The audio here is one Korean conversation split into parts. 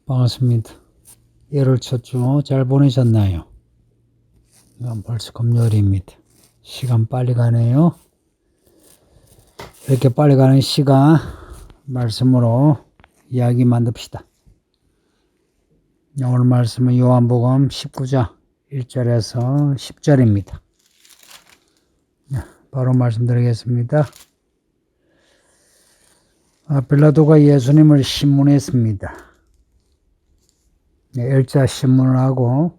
반갑습니다. 1월 첫 주 잘 보내셨나요? 벌써 금요일입니다. 시간 빨리 가네요. 이렇게 빨리 가는 시간 말씀으로 이야기 만듭시다. 오늘 말씀은 요한복음 19장 1절에서 10절입니다. 바로 말씀드리겠습니다. 빌라도가 예수님을 신문했습니다. 일자 신문을 하고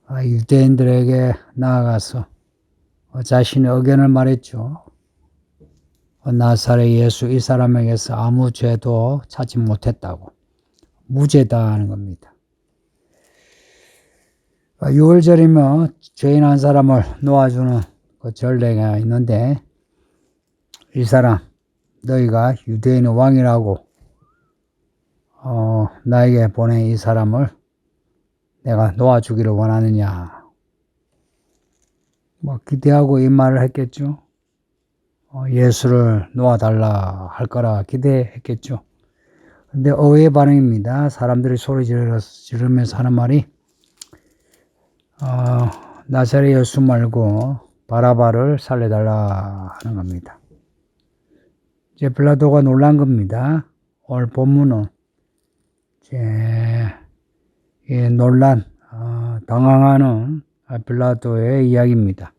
유대인들에게 나아가서 자신의 의견을 말했죠. 나사렛 예수 이 사람에게서 아무 죄도 찾지 못했다고, 무죄다 하는 겁니다. 6월절이면 죄인 한 사람을 놓아주는 그 전례가 있는데, 이 사람 너희가 유대인의 왕이라고 나에게 보낸 이 사람을 내가 놓아주기를 원하느냐, 기대하고 이 말을 했겠죠. 예수를 놓아달라 할 거라 기대했겠죠. 근데 의외의 반응입니다. 사람들이 소리 지르면서 하는 말이 나사렛 예수 말고 바라바를 살려달라 하는 겁니다. 이제 빌라도가 놀란 겁니다. 오늘 본문은 이 논란, 당황하는 빌라도의 이야기입니다.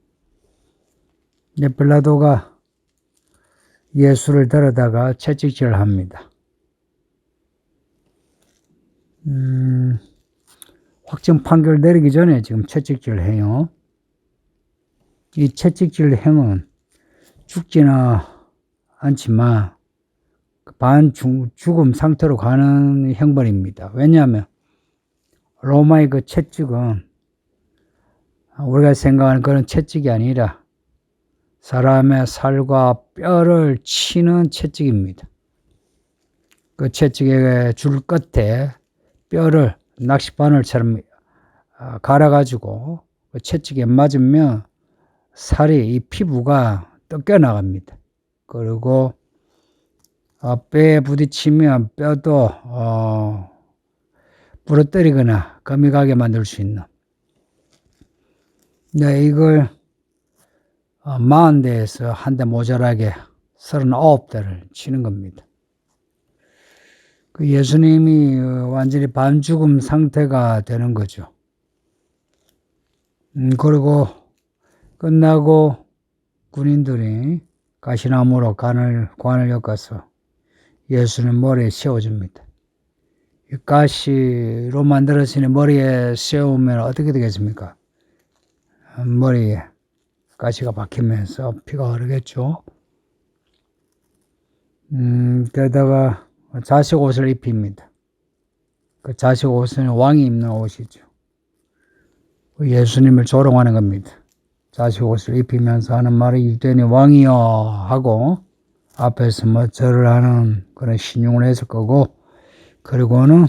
이제 빌라도가 예수를 데려다가 채찍질을 합니다. 확정 판결 내리기 전에 지금 채찍질을 해요. 이 채찍질 행은 죽지는 않지만 반죽음 상태로 가는 형벌입니다. 왜냐하면 로마의 그 채찍은 우리가 생각하는 그런 채찍이 아니라 사람의 살과 뼈를 치는 채찍입니다. 그 채찍의 줄 끝에 뼈를 낚싯바늘처럼 갈아가지고 그 채찍에 맞으면 살이, 이 피부가 뜯겨나갑니다. 그리고 뼈에 부딪히면 뼈도 부러뜨리거나 금이 가게 만들 수 있는. 이걸 40대에서 한 대 모자라게 39대를 치는 겁니다. 그 예수님이 완전히 반죽음 상태가 되는 거죠. 그리고 끝나고 군인들이 가시나무로 관을 엮어서 예수님 머리에 씌워줍니다. 이 가시로 만들어진 머리에 씌우면 어떻게 되겠습니까? 머리에 가시가 박히면서 피가 흐르겠죠. 게다가 자식 옷을 입힙니다. 그 자식 옷은 왕이 입는 옷이죠. 예수님을 조롱하는 겁니다. 자식 옷을 입히면서 하는 말이 유대인의 왕이여 하고 앞에서 절을 하는 그런 신용을 했을 거고, 그리고는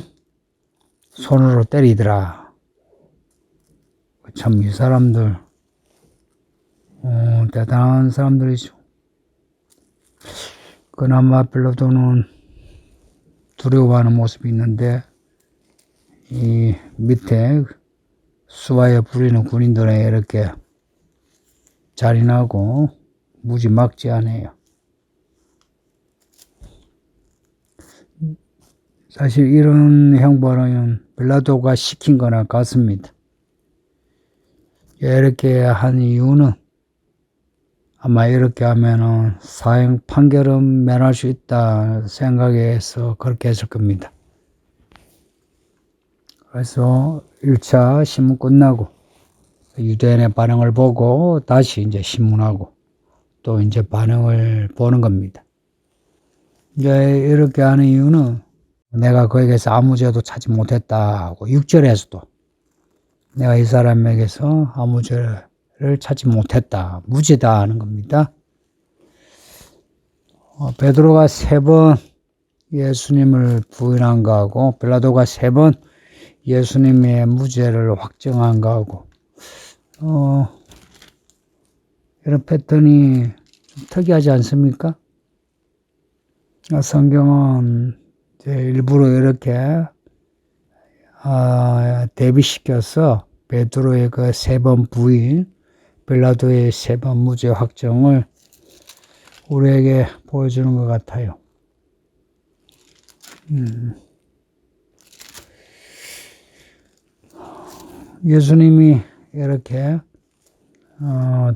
손으로 때리더라. 참 이 사람들 대단한 사람들이죠. 그나마 빌라도는 두려워하는 모습이 있는데 이 밑에 수하에 부리는 군인들에 이렇게 잔인하고 무지막지하네요. 사실 이런 형벌은 빌라도가 시킨 거나 같습니다. 이렇게 한 이유는 아마 이렇게 하면은 사형 판결은 면할 수 있다 생각해서 그렇게 했을 겁니다. 그래서 1차 신문 끝나고 유대인의 반응을 보고 다시 이제 신문하고 또 이제 반응을 보는 겁니다. 이제 이렇게 하는 이유는 내가 그에게서 아무 죄도 찾지 못했다고 6절에서도 내가 이 사람에게서 아무 죄를 찾지 못했다, 무죄다 하는 겁니다. 베드로가 3번 예수님을 부인한 거하고 빌라도가 3번 예수님의 무죄를 확정한 거하고 이런 패턴이 좀 특이하지 않습니까? 성경은 일부러 이렇게 대비시켜서 베드로의 그 3번 부인 빌라도의 3번 무죄 확정을 우리에게 보여주는 것 같아요. 예수님이 이렇게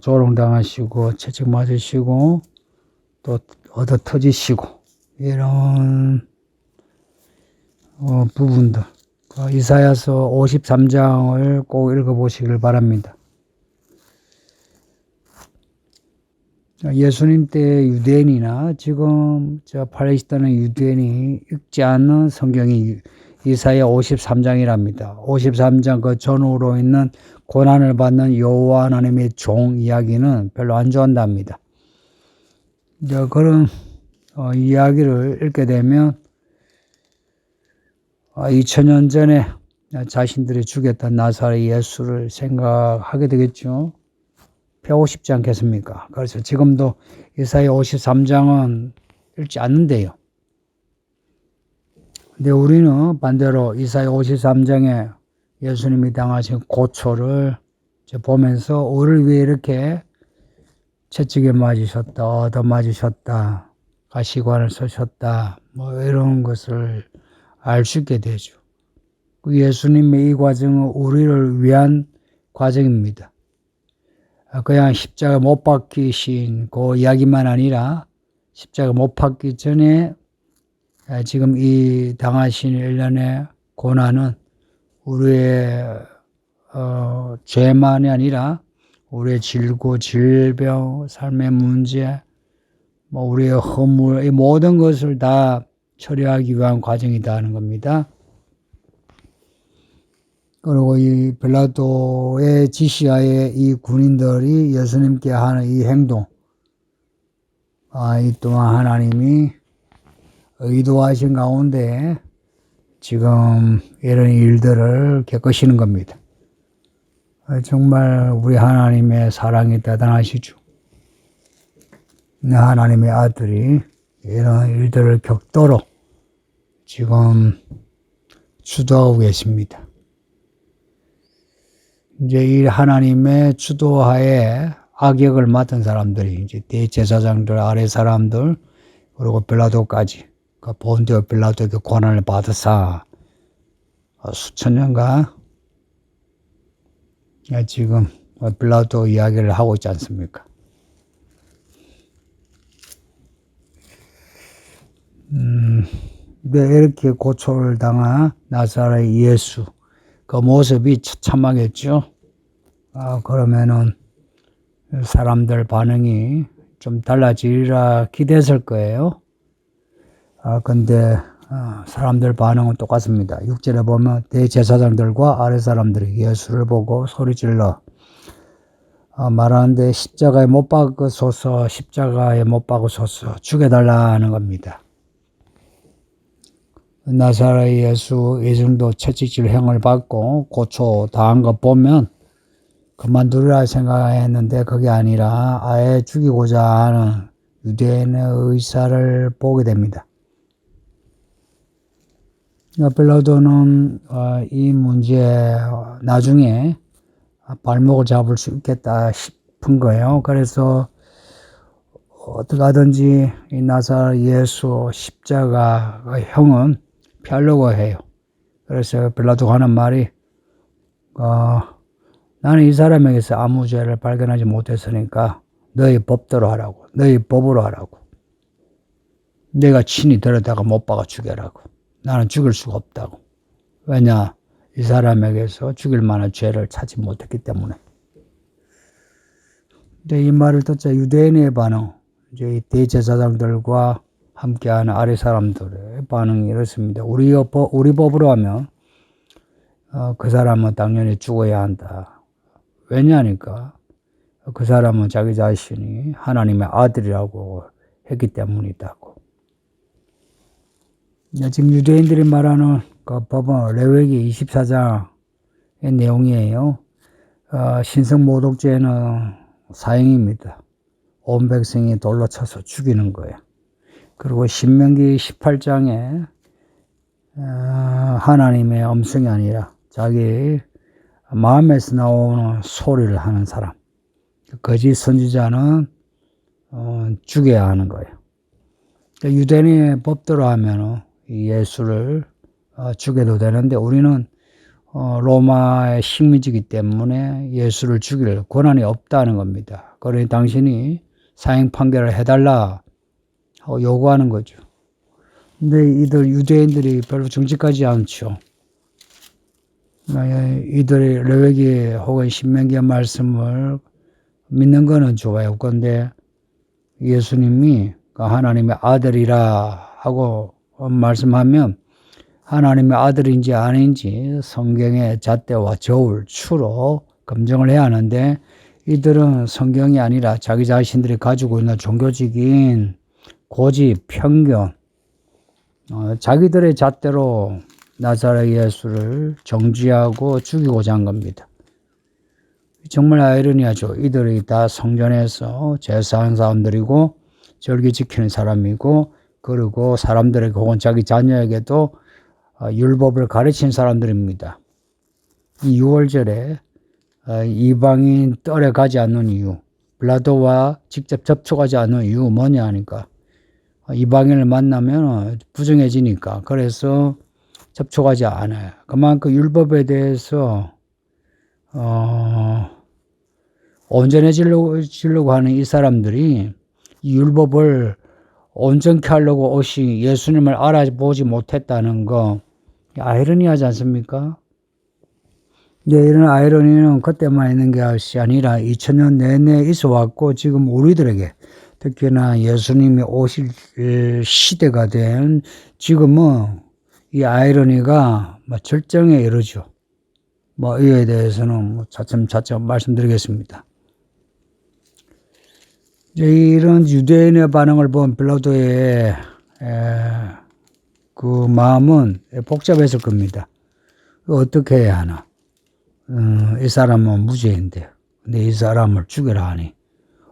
조롱당하시고 채찍 맞으시고 또 얻어 터지시고 이런 부분들 이사야서 53장을 꼭 읽어보시길 바랍니다. 예수님 때 유대인이나 지금 팔레스타인 유대인이 읽지 않는 성경이 이사야 53장이랍니다. 53장 그 전후로 있는 고난을 받는 여호와 하나님의 종 이야기는 별로 안 좋아한답니다. 그런 이야기를 읽게 되면 2000년 전에 자신들이 죽였던 나사렛 예수를 생각하게 되겠죠. 배우고 싶지 않겠습니까? 그래서 지금도 이사야 53장은 읽지 않는데요. 근데 우리는 반대로 이사야 53장에 예수님이 당하신 고초를 보면서 우리를 위해 이렇게 채찍에 맞으셨다, 얻어 맞으셨다, 가시관을 쓰셨다, 뭐 이런 것을 알 수 있게 되죠. 예수님의 이 과정은 우리를 위한 과정입니다. 그냥 십자가 못 박히신 그 이야기만 아니라 십자가 못 박기 전에 지금 이 당하신 일련의 고난은 우리의 죄만이 아니라 우리의 질고 질병, 삶의 문제, 뭐 우리의 허물, 이 모든 것을 다 처리하기 위한 과정이다 하는 겁니다. 그리고 이 빌라도의 지시하에 이 군인들이 예수님께 하는 이 행동, 이 또한 하나님이 의도하신 가운데 지금 이런 일들을 겪으시는 겁니다. 정말 우리 하나님의 사랑이 대단하시죠. 하나님의 아들이 이런 일들을 겪도록 지금 주도하고 계십니다. 이제 이 하나님의 주도하에 악역을 맡은 사람들이 이제 대제사장들, 아래 사람들, 그리고 빌라도까지, 그 본디오 빌라도에게 고난을 받으사 수천 년간 지금 빌라도 이야기를 하고 있지 않습니까? 이렇게 고초를 당한 나사렛 예수, 그 모습이 처참하겠죠. 그러면은 사람들 반응이 좀 달라지리라 기대했을 거예요. 근데 사람들 반응은 똑같습니다. 6절에 보면 대제사장들과 아래 사람들이 예수를 보고 소리질러 말하는데 십자가에 못 박으소서, 십자가에 못 박으소서, 죽여달라는 겁니다. 나사렛 예수 이 정도 채찍질형을 받고 고초 당한 거 보면 그만두리라 생각했는데 그게 아니라 아예 죽이고자 하는 유대인의 의사를 보게 됩니다. 빌라도는 이 문제 나중에 발목을 잡을 수 있겠다 싶은 거예요. 그래서 어떻게 하든지 이 나사렛 예수 십자가 형은 피하려고 해요. 그래서 빌라도가 하는 말이 나는 이 사람에게서 아무 죄를 발견하지 못했으니까 너희 법대로 하라고, 너희 법으로 하라고, 내가 친히 데려다가 못 박아 죽여라고. 나는 죽일 수가 없다고. 왜냐? 이 사람에게서 죽일 만한 죄를 찾지 못했기 때문에. 근데 이 말을 듣자 유대인의 반응, 이제 대제사장들과 함께하는 아래 사람들의 반응이 이렇습니다. 우리 법으로 하면 그 사람은 당연히 죽어야 한다. 왜냐니까 그 사람은 자기 자신이 하나님의 아들이라고 했기 때문이다고. 지금 유대인들이 말하는 그 법은 레위기 24장의 내용이에요. 신성모독죄는 사형입니다. 온 백성이 돌로 쳐서 죽이는 거예요. 그리고 신명기 18장에 하나님의 음성이 아니라 자기 마음에서 나오는 소리를 하는 사람. 거짓 선지자는 죽여야 하는 거예요. 유대인의 법대로 하면 예수를 죽여도 되는데 우리는 로마의 식민지이기 때문에 예수를 죽일 권한이 없다는 겁니다. 그러니 당신이 사형 판결을 해달라 하고 요구하는 거죠. 근데 이들 유대인들이 별로 정직하지 않죠. 이들이 레위기 혹은 신명기의 말씀을 믿는 거는 좋아요. 그런데 예수님이 하나님의 아들이라 하고 말씀하면 하나님의 아들인지 아닌지 성경의 잣대와 저울, 추로 검증을 해야 하는데 이들은 성경이 아니라 자기 자신들이 가지고 있는 종교적인 고집, 편견, 자기들의 잣대로 나사렛 예수를 정죄하고 죽이고자 한 겁니다. 정말 아이러니하죠. 이들이 다 성전에서 제사하는 사람들이고 절기 지키는 사람이고 그리고 사람들에게 혹은 자기 자녀에게도 율법을 가르친 사람들입니다. 이 6월절에 이방인 뜰에 가지 않는 이유, 빌라도와 직접 접촉하지 않는 이유 뭐냐 하니까 이방인을 만나면 부정해지니까 그래서 접촉하지 않아요. 그만큼 율법에 대해서 온전해지려고 하는 이 사람들이 이 율법을 온전케 하려고 오신 예수님을 알아보지 못했다는 거 아이러니하지 않습니까? 이런 아이러니는 그때만 있는 것이 아니라 2000년 내내 있어 왔고 지금 우리들에게 특히나 예수님이 오실 시대가 된 지금은 이 아이러니가 절정에 이르죠. 이에 대해서는 차츰차츰 말씀드리겠습니다. 이런 유대인의 반응을 본 빌라도의 그 마음은 복잡했을 겁니다. 어떻게 해야 하나? 이 사람은 무죄인데, 근데 이 사람을 죽여라 하니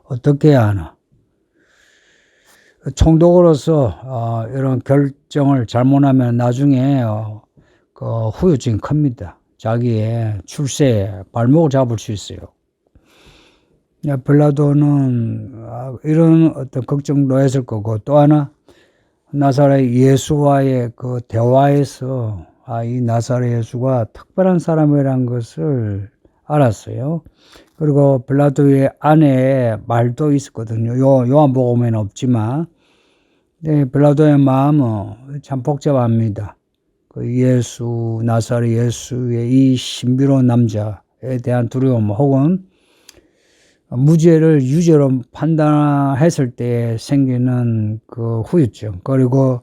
어떻게 해야 하나? 총독으로서 이런 결정을 잘못하면 나중에 그 후유증이 큽니다. 자기의 출세에 발목을 잡을 수 있어요. 빌라도는 이런 어떤 걱정도 했을 거고 또 하나 나사렛 예수와의 그 대화에서 이 나사렛 예수가 특별한 사람이라는 것을 알았어요. 그리고 빌라도의 아내의 말도 있었거든요. 요한복음에는 없지만 빌라도의 마음은 참 복잡합니다. 그 예수, 나사렛 예수의 이 신비로운 남자에 대한 두려움 혹은 무죄를 유죄로 판단했을 때 생기는 그 후유증 그리고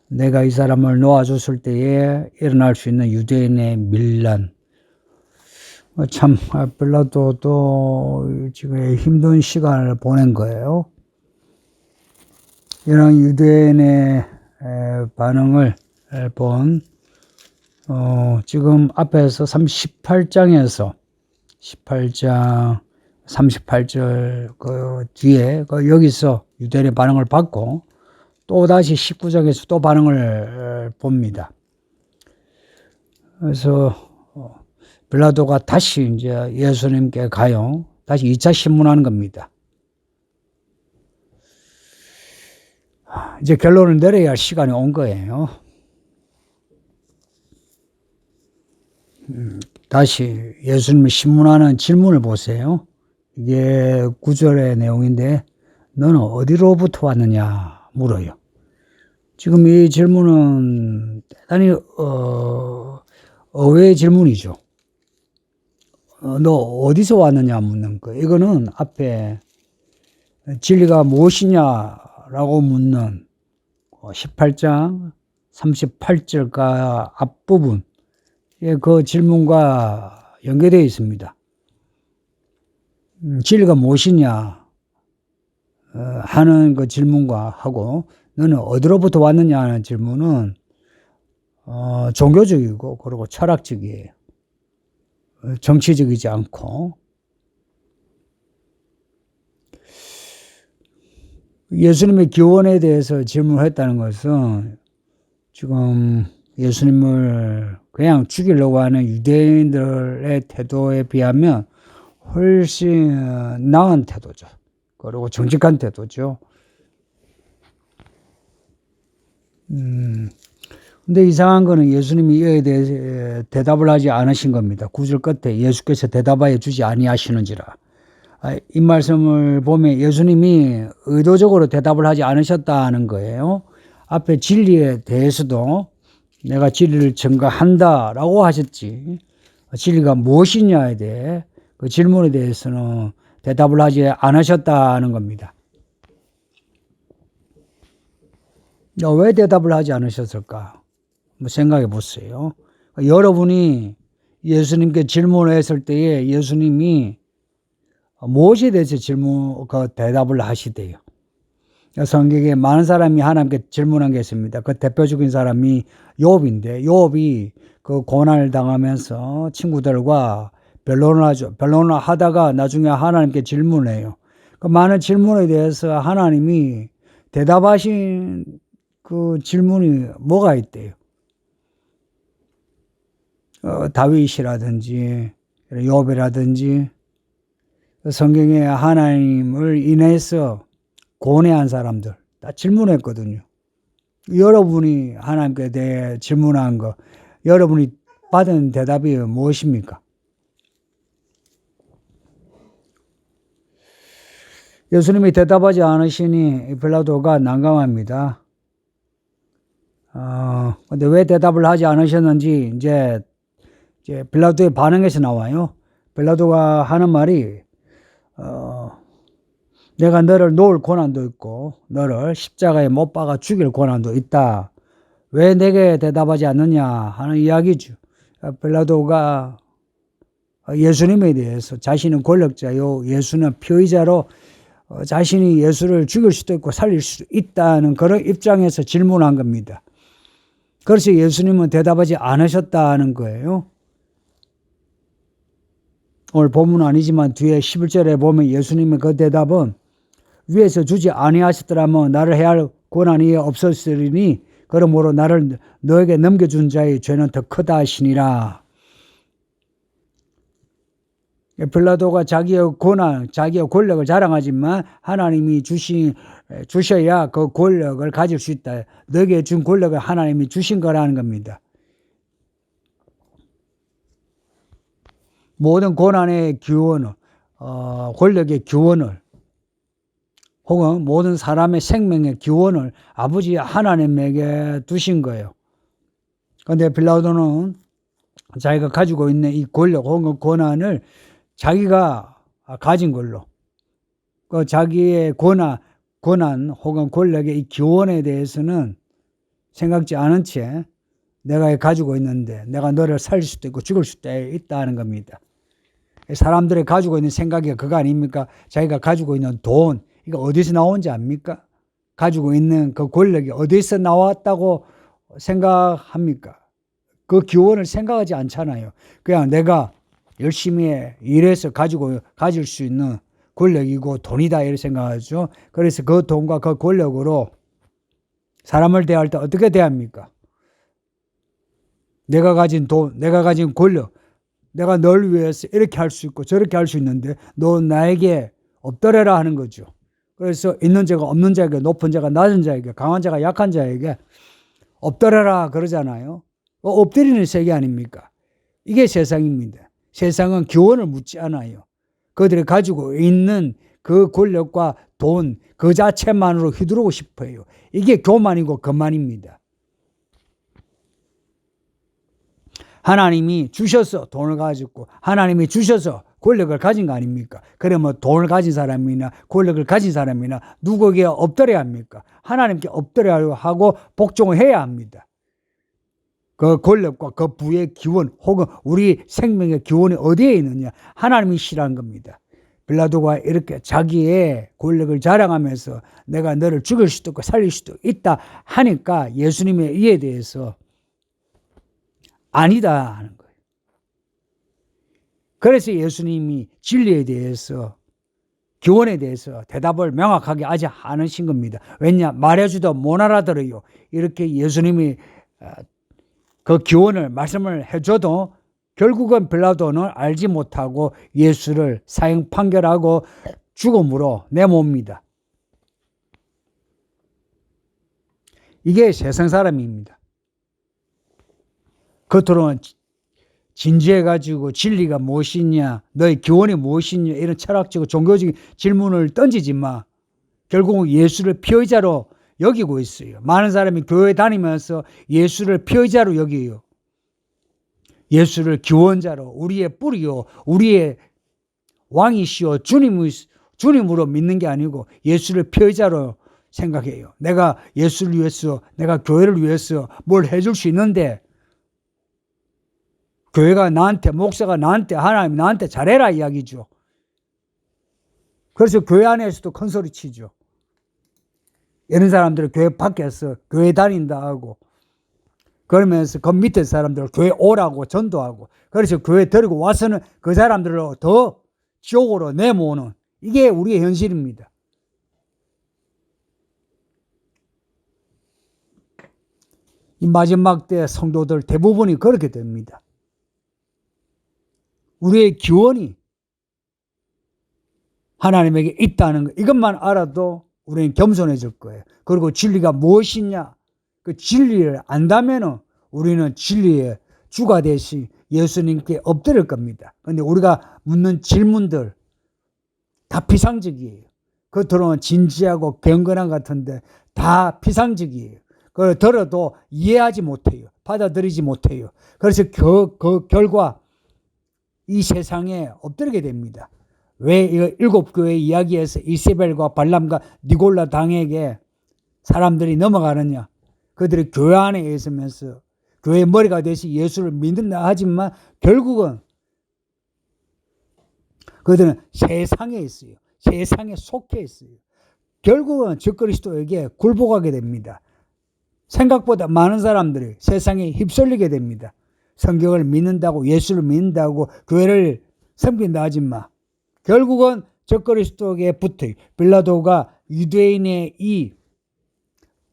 내가 이 사람을 놓아줬을 때에 일어날 수 있는 유대인의 밀란 참 빌라도도 지금 힘든 시간을 보낸 거예요. 이런 유대인의 반응을 본 지금 앞에서 18장에서 18장 38절 그 뒤에 여기서 유대인의 반응을 받고 또 다시 19장에서 또 반응을 봅니다. 그래서 빌라도가 다시 이제 예수님께 가요. 다시 2차 신문하는 겁니다. 이제 결론을 내려야 할 시간이 온 거예요. 다시 예수님을 신문하는 질문을 보세요. 이게 9절의 내용인데 너는 어디로부터 왔느냐 물어요. 지금 이 질문은 대단히 의외의 질문이죠. 너 어디서 왔느냐 묻는 거. 이거는 앞에 진리가 무엇이냐라고 묻는 18장 38절과 앞부분 그 질문과 연계되어 있습니다. 진리가 무엇이냐 하는 그 질문과 하고 너는 어디로부터 왔느냐 하는 질문은 종교적이고 그리고 철학적이에요. 정치적이지 않고 예수님의 기원에 대해서 질문을 했다는 것은 지금 예수님을 그냥 죽이려고 하는 유대인들의 태도에 비하면 훨씬 나은 태도죠. 그리고 정직한 태도죠. 근데 이상한 거는 예수님이 이에 대해 대답을 하지 않으신 겁니다. 9절 끝에 예수께서 대답하여 주지 아니하시는지라. 이 말씀을 보면 예수님이 의도적으로 대답을 하지 않으셨다는 거예요. 앞에 진리에 대해서도 내가 진리를 증거한다라고 하셨지. 진리가 무엇이냐에 대해 그 질문에 대해서는 대답을 하지 않으셨다는 겁니다. 왜 대답을 하지 않으셨을까? 생각해 보세요. 여러분이 예수님께 질문을 했을 때에 예수님이 무엇에 대해서 대답을 하시대요. 성경에 많은 사람이 하나님께 질문한 게 있습니다. 그 대표적인 사람이 욥인데, 욥이 그 고난을 당하면서 친구들과 변론을 하다가 나중에 하나님께 질문해요. 그 많은 질문에 대해서 하나님이 대답하신 그 질문이 뭐가 있대요? 다윗이라든지 욥이라든지 성경에 하나님을 인해서 고뇌한 사람들 다 질문했거든요. 여러분이 하나님께 대해 질문한 거, 여러분이 받은 대답이 무엇입니까? 예수님이 대답하지 않으시니 빌라도가 난감합니다. 근데 왜 대답을 하지 않으셨는지 이제 빌라도의 반응에서 나와요. 빌라도가 하는 말이 내가 너를 놓을 고난도 있고 너를 십자가에 못 박아 죽일 고난도 있다. 왜 내게 대답하지 않느냐 하는 이야기죠. 빌라도가 예수님에 대해서 자신은 권력자요 예수는 피의자로 자신이 예수를 죽일 수도 있고 살릴 수도 있다는 그런 입장에서 질문한 겁니다. 그래서 예수님은 대답하지 않으셨다는 거예요. 오늘 본문은 아니지만 뒤에 11절에 보면 예수님의 그 대답은 위에서 주지 아니하셨더라면 나를 해야 할 권한이 없었으리니 그러므로 나를 너에게 넘겨준 자의 죄는 더 크다 하시니라. 빌라도가 자기의 권한, 자기의 권력을 자랑하지만 하나님이 주셔야 그 권력을 가질 수 있다. 너에게 준 권력을 하나님이 주신 거라는 겁니다. 모든 고난의 기원을, 권력의 기원을, 혹은 모든 사람의 생명의 기원을 아버지 하나님에게 두신 거예요. 그런데 빌라도는 자기가 가지고 있는 이 권력 혹은 권한을 자기가 가진 걸로, 그 자기의 권한 혹은 권력의 이 기원에 대해서는 생각지 않은 채 내가 가지고 있는데 내가 너를 살릴 수도 있고 죽일 수도 있다는 겁니다. 사람들이 가지고 있는 생각이 그거 아닙니까? 자기가 가지고 있는 돈, 이거 어디서 나온지 압니까? 가지고 있는 그 권력이 어디서 나왔다고 생각합니까? 그 기원을 생각하지 않잖아요. 그냥 내가 열심히 일해서 가질 수 있는 권력이고 돈이다 이렇게 생각하죠. 그래서 그 돈과 그 권력으로 사람을 대할 때 어떻게 대합니까? 내가 가진 돈, 내가 가진 권력, 내가 널 위해서 이렇게 할 수 있고 저렇게 할 수 있는데 너 나에게 없더래라 하는 거죠. 그래서 있는 자가 없는 자에게, 높은 자가 낮은 자에게, 강한 자가 약한 자에게 없더래라 그러잖아요. 엎드리는 세계 아닙니까? 이게 세상입니다. 세상은 기원을 묻지 않아요. 그들이 가지고 있는 그 권력과 돈, 그 자체만으로 휘두르고 싶어요. 이게 교만이고 거만입니다. 하나님이 주셔서 돈을 가지고 하나님이 주셔서 권력을 가진 거 아닙니까? 그러면 돈을 가진 사람이나 권력을 가진 사람이나 누구에게 엎드려야 합니까? 하나님께 엎드려야 하고 복종을 해야 합니다. 그 권력과 그 부의 기원 혹은 우리 생명의 기원이 어디에 있느냐? 하나님이시라는 겁니다. 빌라도가 이렇게 자기의 권력을 자랑하면서 내가 너를 죽일 수도 있고 살릴 수도 있다 하니까 예수님의 이에 대해서 아니다 하는 거예요. 그래서 예수님이 진리에 대해서 기원에 대해서 대답을 명확하게 하지 않으신 겁니다. 왜냐? 말해주도 못 알아들어요. 이렇게 예수님이 그 교훈을 말씀을 해줘도 결국은 빌라도는 알지 못하고 예수를 사형 판결하고 죽음으로 내모읍니다. 이게 세상 사람입니다. 겉으로는 진지해가지고 진리가 무엇이냐, 너의 교훈이 무엇이냐, 이런 철학적이고 종교적인 질문을 던지지 마. 결국은 예수를 피의자로 여기고 있어요. 많은 사람이 교회 다니면서 예수를 피의자로 여기요. 예수를 기원자로, 우리의 뿌리요, 우리의 왕이시오, 주님으로 믿는 게 아니고 예수를 피의자로 생각해요. 내가 예수를 위해서, 내가 교회를 위해서 뭘 해줄 수 있는데, 교회가 나한테, 목사가 나한테, 하나님 나한테 잘해라 이야기죠. 그래서 교회 안에서도 큰 소리 치죠. 이런 사람들은 교회 밖에서 교회 다닌다 하고, 그러면서 그 밑에 사람들 교회 오라고 전도하고, 그래서 교회 데리고 와서는 그 사람들을 더 지옥으로 내모으는, 이게 우리의 현실입니다. 이 마지막 때 성도들 대부분이 그렇게 됩니다. 우리의 기원이 하나님에게 있다는 것, 이것만 알아도 우리는 겸손해질 거예요. 그리고 진리가 무엇이냐, 그 진리를 안다면 우리는 진리의 주가 되신 예수님께 엎드릴 겁니다. 그런데 우리가 묻는 질문들 다 피상적이에요. 겉으로는 진지하고 경건한 것 같은데 다 피상적이에요. 그걸 들어도 이해하지 못해요. 받아들이지 못해요. 그래서 그 결과 이 세상에 엎드리게 됩니다. 왜 이거 7교회 이야기에서 이세벨과 발람과 니골라 당에게 사람들이 넘어가느냐? 그들이 교회 안에 있으면서 교회의 머리가 되시 예수를 믿는다 하지만 결국은 그들은 세상에 있어요. 세상에 속해 있어요. 결국은 적그리스도에게 굴복하게 됩니다. 생각보다 많은 사람들이 세상에 휩쓸리게 됩니다. 성경을 믿는다고, 예수를 믿는다고, 교회를 섬긴다 하지만 결국은 적그리스도에게 붙어요. 빌라도가 유대인의 이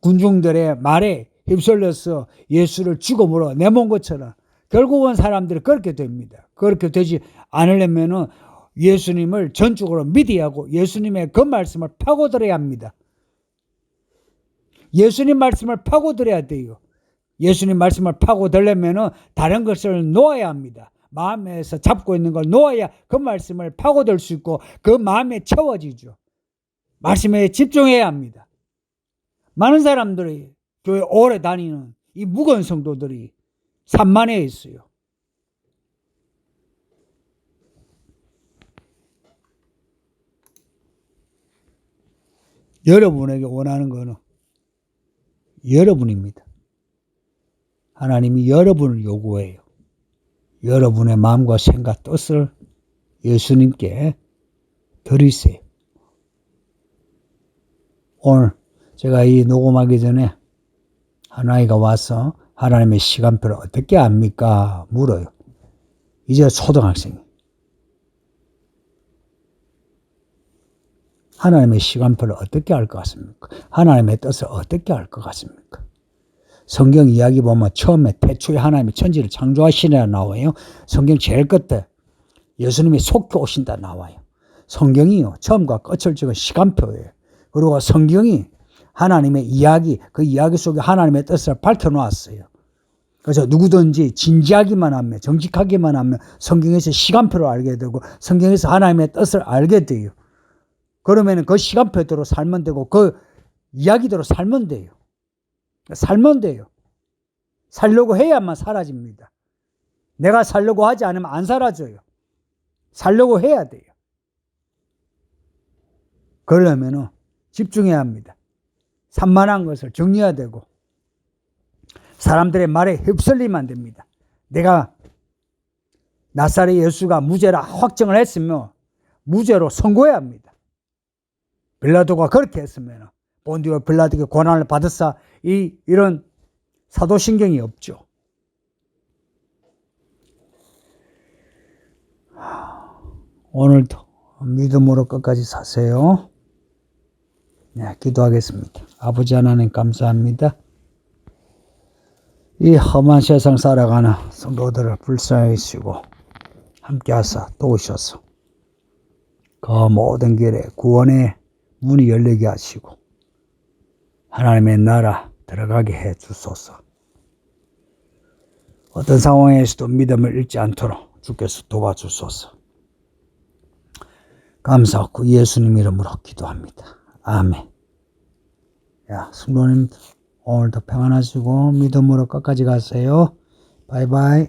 군중들의 말에 휩쓸려서 예수를 죽음으로 내몬 것처럼 결국은 사람들이 그렇게 됩니다. 그렇게 되지 않으려면 예수님을 전적으로 믿어야 하고 예수님의 그 말씀을 파고들어야 합니다. 예수님 말씀을 파고들어야 돼요. 예수님 말씀을 파고들려면 다른 것을 놓아야 합니다. 마음에서 잡고 있는 걸 놓아야 그 말씀을 파고들 수 있고 그 마음에 채워지죠. 말씀에 집중해야 합니다. 많은 사람들이 교회 오래 다니는 이 무거운 성도들이 산만해 있어요. 여러분에게 원하는 것은 여러분입니다. 하나님이 여러분을 요구해요. 여러분의 마음과 생각, 뜻을 예수님께 드리세요. 오늘 제가 이 녹음하기 전에 한 아이가 와서 하나님의 시간표를 어떻게 압니까? 물어요. 이제 초등학생이. 하나님의 시간표를 어떻게 알 것 같습니까? 하나님의 뜻을 어떻게 알 것 같습니까? 성경 이야기 보면 처음에 태초에 하나님이 천지를 창조하시라 나와요. 성경 제일 끝에 예수님이 속히 오신다 나와요. 성경이요, 처음과 끝을 적은 시간표예요. 그리고 성경이 하나님의 이야기, 그 이야기 속에 하나님의 뜻을 밝혀놓았어요. 그래서 누구든지 진지하기만 하면, 정직하기만 하면 성경에서 시간표를 알게 되고 성경에서 하나님의 뜻을 알게 돼요. 그러면 그 시간표대로 살면 되고 그 이야기대로 살면 돼요. 살면 돼요. 살려고 해야만 사라집니다. 내가 살려고 하지 않으면 안 사라져요. 살려고 해야 돼요. 그러려면 집중해야 합니다. 산만한 것을 정리해야 되고 사람들의 말에 휩쓸리면 안 됩니다. 내가 나사렛 예수가 무죄라 확정을 했으면 무죄로 선고해야 합니다. 빌라도가 그렇게 했으면 본디오 빌라도에게 고난을 받았사 이런 사도신경이 없죠. 오늘도 믿음으로 끝까지 사세요. 네, 기도하겠습니다. 아버지 하나님 감사합니다. 이 험한 세상 살아가는 성도들을 불쌍히 여기시고 함께 하사 도우셔서 그 모든 길에 구원의 문이 열리게 하시고 하나님의 나라 들어가게 해 주소서. 어떤 상황에서도 믿음을 잃지 않도록 주께서 도와주소서. 감사하고 예수님 이름으로 기도합니다. 아멘. 야, 성도님 오늘도 평안하시고 믿음으로 끝까지 가세요. 바이바이.